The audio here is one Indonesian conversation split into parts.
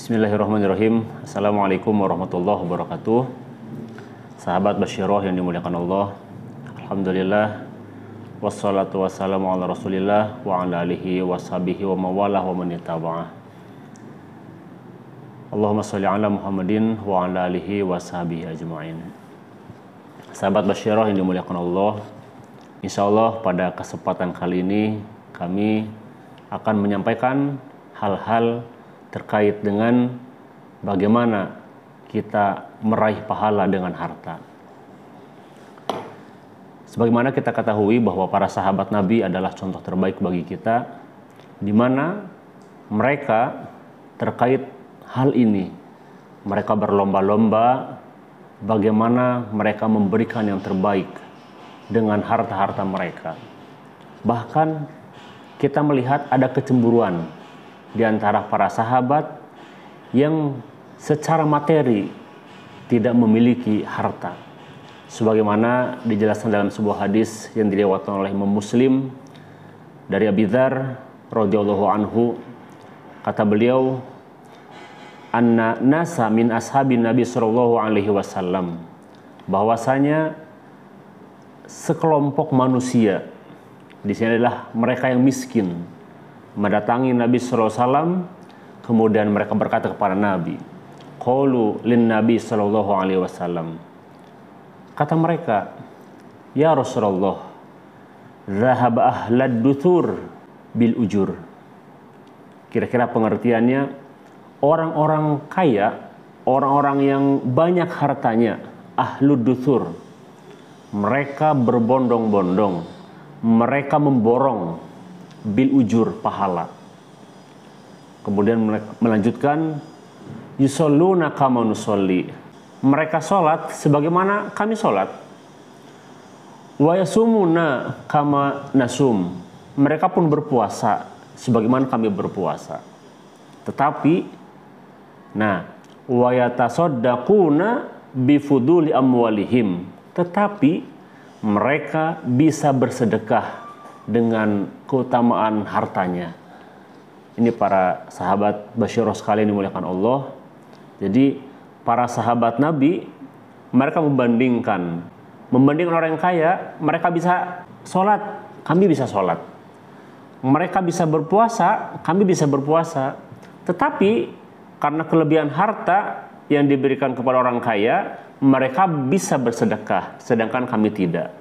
Bismillahirrahmanirrahim. Assalamualaikum warahmatullahi wabarakatuh. Sahabat Basyiroh yang dimuliakan Allah, alhamdulillah, wassalatu wassalamu ala rasulillah wa ala alihi washabihi wa mawalah wa manitaba'ah. Allahumma sholli ala Muhammadin wa ala alihi washabihi ajma'in. Sahabat Basyiroh yang dimuliakan Allah, insyaallah pada kesempatan kali ini kami akan menyampaikan hal-hal terkait dengan bagaimana kita meraih pahala dengan harta. Sebagaimana kita ketahui bahwa para sahabat Nabi adalah contoh terbaik bagi kita, di mana mereka terkait hal ini, mereka berlomba-lomba bagaimana mereka memberikan yang terbaik dengan harta-harta mereka. Bahkan kita melihat ada kecemburuan di antara para sahabat yang secara materi tidak memiliki harta. Sebagaimana dijelaskan dalam sebuah hadis yang diriwayatkan oleh Imam Muslim dari Abi Dzar radhiyallahu anhu, kata beliau, anna nasa min ashabin Nabi sallallahu alaihi wasallam, bahwasanya sekelompok manusia, di sini adalah mereka yang miskin, mendatangi Nabi sallallahu alaihi wasallam, kemudian mereka berkata kepada Nabi, qalu lin Nabi sallallahu alaihi wasallam, kata mereka, ya Rasulullah, zahab ahlad duthur bil ujur. Kira-kira pengertiannya, orang-orang kaya, orang-orang yang banyak hartanya, ahlud duthur, mereka berbondong-bondong, mereka memborong bil ujur, pahala. Kemudian melanjutkan, yusalluna kama nusolli, mereka sholat sebagaimana kami sholat. Wa yasumuna kama nasum, mereka pun berpuasa sebagaimana kami berpuasa. Tetapi wa yatasaddaquna bifuduli amwalihim, tetapi mereka bisa bersedekah dengan keutamaan hartanya. Ini para sahabat Basyiroh sekalian dimuliakan Allah. Jadi para sahabat Nabi, mereka membandingkan orang yang kaya, mereka bisa sholat, kami bisa sholat. Mereka bisa berpuasa, kami bisa berpuasa. Tetapi karena kelebihan harta yang diberikan kepada orang kaya, mereka bisa bersedekah, sedangkan kami tidak.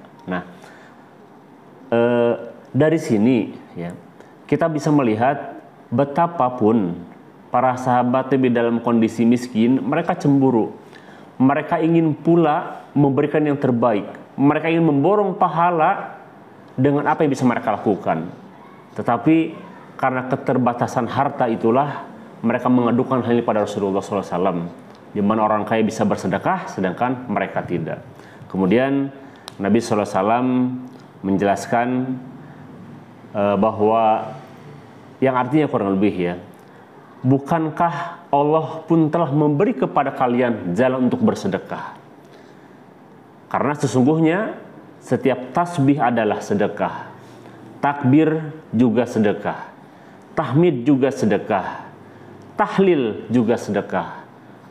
Dari sini ya, kita bisa melihat betapapun para sahabat Nabi dalam kondisi miskin, mereka cemburu. Mereka ingin pula memberikan yang terbaik. Mereka ingin memborong pahala dengan apa yang bisa mereka lakukan. Tetapi karena keterbatasan harta itulah mereka mengadukan hal ini pada Rasulullah SAW, di mana orang kaya bisa bersedekah, sedangkan mereka tidak. Kemudian Nabi SAW menjelaskan bahwa yang artinya kurang lebih ya, bukankah Allah pun telah memberi kepada kalian jalan untuk bersedekah? Karena sesungguhnya setiap tasbih adalah sedekah, takbir juga sedekah, tahmid juga sedekah, tahlil juga sedekah,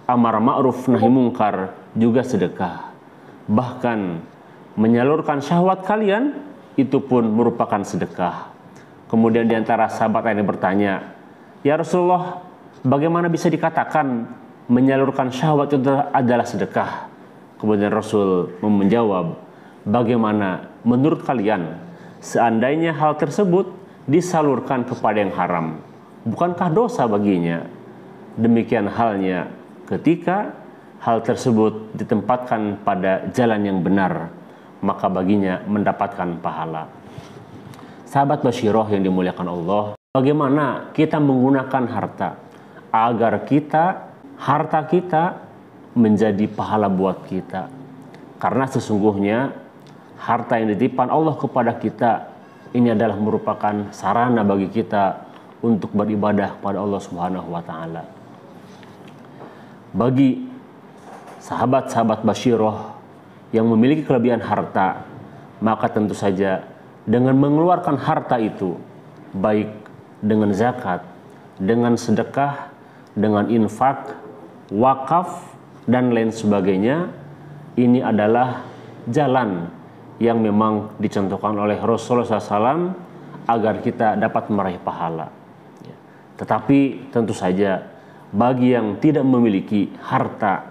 amar ma'ruf nahi mungkar juga sedekah. Bahkan menyalurkan syahwat kalian itu pun merupakan sedekah. Kemudian di antara sahabat ini bertanya, ya Rasulullah, bagaimana bisa dikatakan menyalurkan syahwat itu adalah sedekah? Kemudian Rasul menjawab, bagaimana menurut kalian seandainya hal tersebut disalurkan kepada yang haram, bukankah dosa baginya? Demikian halnya ketika hal tersebut ditempatkan pada jalan yang benar, maka baginya mendapatkan pahala. Sahabat Basyiroh yang dimuliakan Allah, bagaimana kita menggunakan harta agar harta kita menjadi pahala buat kita? Karena sesungguhnya harta yang dititipkan Allah kepada kita ini adalah merupakan sarana bagi kita untuk beribadah kepada Allah Subhanahu wa taala. Bagi sahabat-sahabat Basyiroh yang memiliki kelebihan harta, maka tentu saja dengan mengeluarkan harta itu, baik dengan zakat, dengan sedekah, dengan infak, wakaf, dan lain sebagainya. Ini adalah jalan yang memang dicontohkan oleh Rasulullah SAW agar kita dapat meraih pahala. Tetapi tentu saja bagi yang tidak memiliki harta,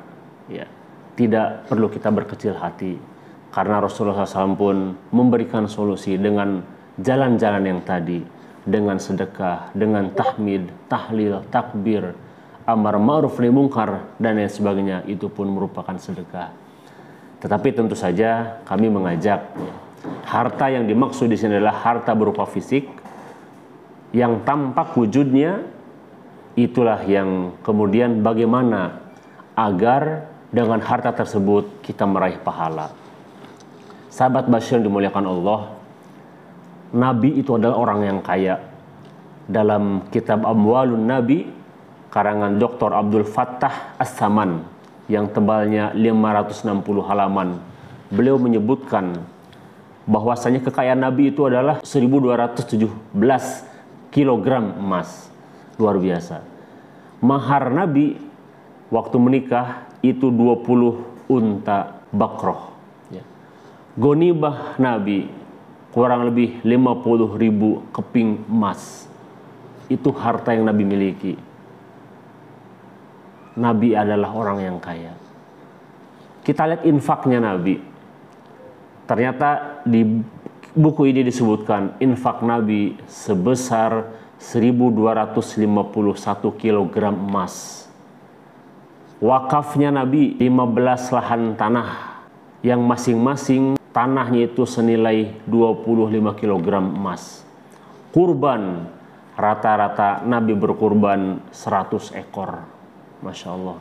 ya, tidak perlu kita berkecil hati, karena Rasulullah SAW pun memberikan solusi dengan jalan-jalan yang tadi, dengan sedekah, dengan tahmid, tahlil, takbir, amar ma'ruf nahi mungkar, dan lain sebagainya. Itu pun merupakan sedekah. Tetapi tentu saja kami mengajak, harta yang dimaksud di sini adalah harta berupa fisik yang tampak wujudnya. Itulah yang kemudian bagaimana agar dengan harta tersebut kita meraih pahala. Sahabat Basyir yang dimuliakan Allah, Nabi itu adalah orang yang kaya. Dalam kitab Amwalun Nabi karangan Dr. Abdul Fattah As-Saman yang tebalnya 560 halaman, beliau menyebutkan bahwasanya kekayaan Nabi itu adalah 1217 kilogram emas. Luar biasa. Mahar Nabi waktu menikah itu 20 unta bakroh. Gonibah Nabi kurang lebih 50.000 keping emas. Itu harta yang Nabi miliki. Nabi adalah orang yang kaya. Kita lihat infaknya Nabi. Ternyata di buku ini disebutkan infak Nabi sebesar 1251 kilogram emas. Wakafnya Nabi 15 lahan tanah yang masing-masing tanahnya itu senilai 25 kilogram emas. Kurban, rata-rata Nabi berkurban 100 ekor. Masya Allah.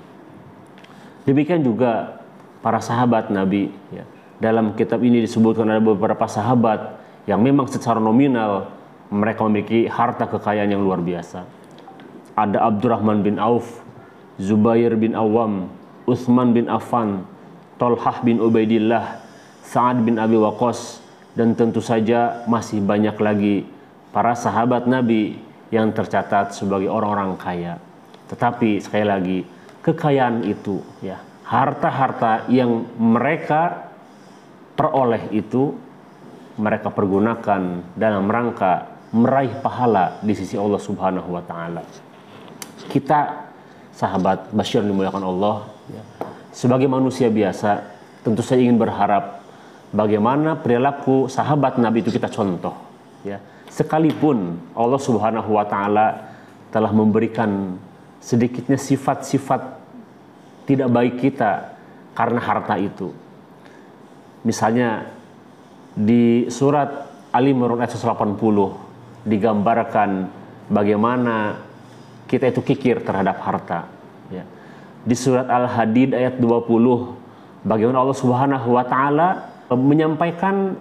Demikian juga para sahabat Nabi, ya. Dalam kitab ini disebutkan ada beberapa sahabat yang memang secara nominal mereka memiliki harta kekayaan yang luar biasa. Ada Abdurrahman bin Auf, Zubair bin Awam, Utsman bin Affan, Tolhah bin Ubaidillah, Sa'ad bin Abi Waqqas, dan tentu saja masih banyak lagi para sahabat Nabi yang tercatat sebagai orang-orang kaya. Tetapi sekali lagi, kekayaan itu, ya, harta-harta yang mereka peroleh itu mereka pergunakan dalam rangka meraih pahala di sisi Allah Subhanahu wa taala. Kita sahabat Basyir dimuliakan Allah, ya, sebagai manusia biasa tentu saja ingin berharap bagaimana perilaku sahabat Nabi itu kita contoh, ya. Sekalipun Allah Subhanahu wa taala telah memberikan sedikitnya sifat-sifat tidak baik kita karena harta itu. Misalnya di surat Ali Imran ayat 180 digambarkan bagaimana kita itu kikir terhadap harta, ya. Di surat Al-Hadid ayat 20 bagaimana Allah Subhanahu wa taala menyampaikan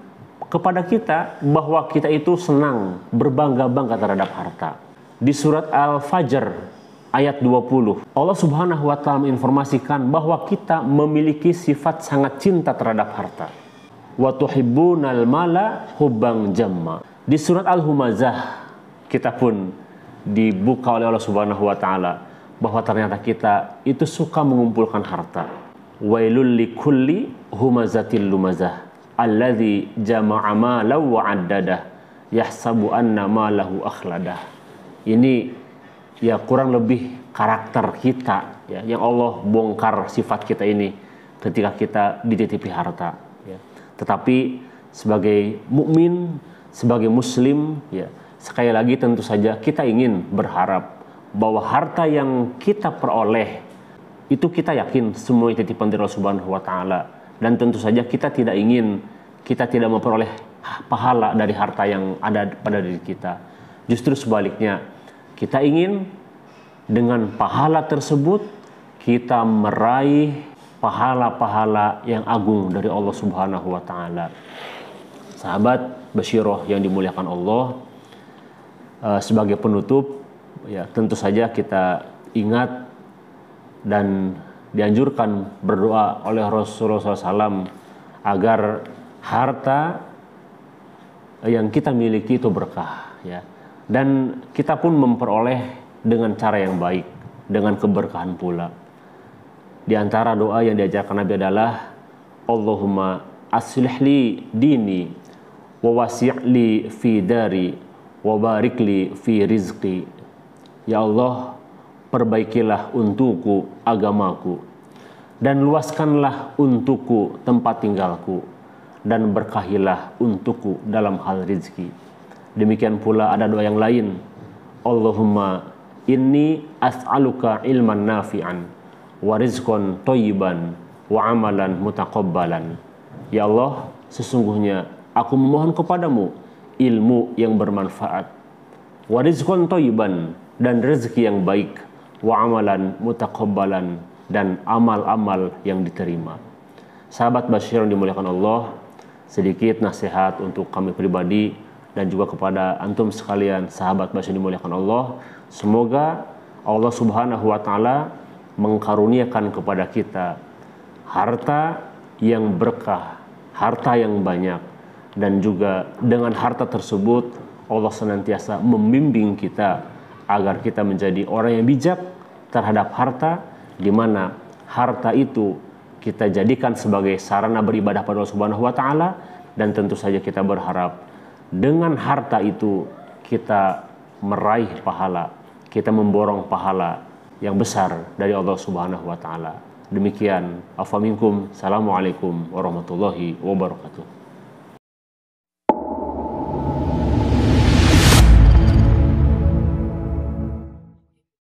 kepada kita bahwa kita itu senang berbangga-bangga terhadap harta. Di surat Al-Fajr ayat 20 Allah Subhanahu wa taala menginformasikan bahwa kita memiliki sifat sangat cinta terhadap harta. Wa tuhibbunal mala hubban jamma. Di surat Al-Humazah kita pun dibuka oleh Allah Subhanahu wa taala bahwa ternyata kita itu suka mengumpulkan harta. Wailul likulli humazatil lumazah alladzi jama'a malan wa 'addadah yahsabu anna malahu akhladah. Ini ya kurang lebih karakter kita, ya, yang Allah bongkar sifat kita ini ketika kita dititipi harta, ya. Tetapi sebagai mukmin, sebagai muslim, ya, sekali lagi tentu saja kita ingin berharap bahwa harta yang kita peroleh itu kita yakin semua titipan dari Allah Subhanahu wa taala, dan tentu saja kita tidak memperoleh pahala dari harta yang ada pada diri kita. Justru sebaliknya, kita ingin dengan pahala tersebut kita meraih pahala-pahala yang agung dari Allah Subhanahu wa taala. Sahabat Basyirah yang dimuliakan Allah, sebagai penutup, ya, tentu saja kita ingat dan dianjurkan berdoa oleh Rasulullah SAW agar harta yang kita miliki itu berkah, ya. Dan kita pun memperoleh dengan cara yang baik, dengan keberkahan pula. Di antara doa yang diajarkan Nabi adalah Allahumma aslih li dini wa wasi' li fi dari wa barik li fi rizqi. Ya Allah, perbaikilah untukku agamaku dan luaskanlah untukku tempat tinggalku dan berkahilah untukku dalam hal rizki. Demikian pula ada doa yang lain, Allahumma inni as'aluka ilman nafi'an wa rizqan thayyiban wa amalan mutaqabbalan. Ya Allah, sesungguhnya aku memohon kepadamu ilmu yang bermanfaat, wa rizqan thayyiban, dan rezeki yang baik, wa amalan mutaqabbalan, dan amal-amal yang diterima. Sahabat Basyir yang dimuliakan Allah, sedikit nasihat untuk kami pribadi dan juga kepada antum sekalian sahabat Basyir yang dimuliakan Allah. Semoga Allah Subhanahu wa taala mengkaruniakan kepada kita harta yang berkah, harta yang banyak, dan juga dengan harta tersebut Allah senantiasa membimbing kita agar kita menjadi orang yang bijak terhadap harta, di mana harta itu kita jadikan sebagai sarana beribadah pada Allah Subhanahu wa taala, dan tentu saja kita berharap dengan harta itu kita meraih pahala, kita memborong pahala yang besar dari Allah Subhanahu wa taala. Demikian, afa minkum, assalamualaikum warahmatullahi wabarakatuh.